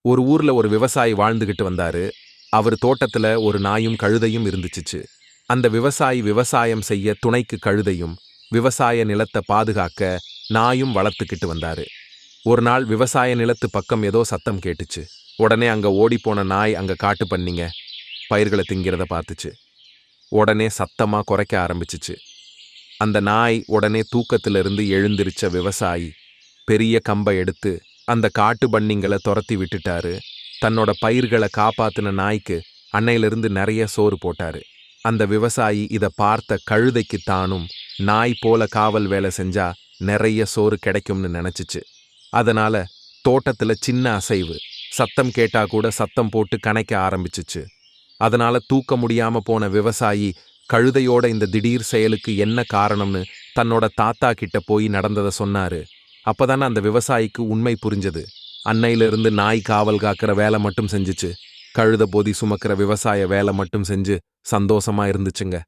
ஒரு ஊர்ல ஒரு விவசாயி வாழ்ந்துகிட்டு வந்தாரு. அவர் தோட்டத்துல ஒரு நாயும் கழுதையும் இருந்துச்சுச்சு. அந்த விவசாயி விவசாயம் செய்ய துணைக்கு கழுதையும், விவசாய நிலத்தை பாதுகாக்க நாயும் வளர்த்துக்கிட்டு வந்தாரு. ஒரு நாள் விவசாய நிலத்து பக்கம் ஏதோ சத்தம் கேட்டுச்சு. உடனே அங்க ஓடிப்போன நாய் அங்க காட்டு பண்ணிங்க பயிர்களை திங்கிறத பார்த்துச்சு. உடனே சத்தமா குறைக்க ஆரம்பிச்சுச்சு. அந்த நாய் உடனே தூக்கத்திலிருந்து எழுந்திருச்ச விவசாயி பெரிய கம்பை எடுத்து அந்த காட்டு பன்னிங்களை துரத்தி விட்டுட்டாரு. தன்னோட பயிர்களை காப்பாத்தின நாய்க்கு அன்னையிலிருந்து நிறைய சோறு போட்டாரு. அந்த விவசாயி இத பார்த்த கழுதைக்கு தானும் நாய் போல காவல் வேலை செஞ்சா நிறைய சோறு கிடைக்கும்னு நினைச்சுச்சு. அதனால தோட்டத்துல சின்ன அசைவு, சத்தம் கேட்டா கூட சத்தம் போட்டு கனைக்க ஆரம்பிச்சுச்சு. அதனால தூக்க முடியாம போன விவசாயி கழுதையோட இந்த திடீர் செயலுக்கு என்ன காரணம்னு தன்னோட தாத்தா கிட்ட போய் நடந்ததை சொன்னாரு. அப்பதானே அந்த விவசாயிக்கு உண்மை புரிஞ்சது. அன்னையிலிருந்து நாய் காவல் காக்கிற வேலை மட்டும் செஞ்சுச்சு. கழுத பொதி சுமக்கிற விவசாய வேலை மட்டும் செஞ்சு சந்தோஷமா இருந்துச்சுங்க.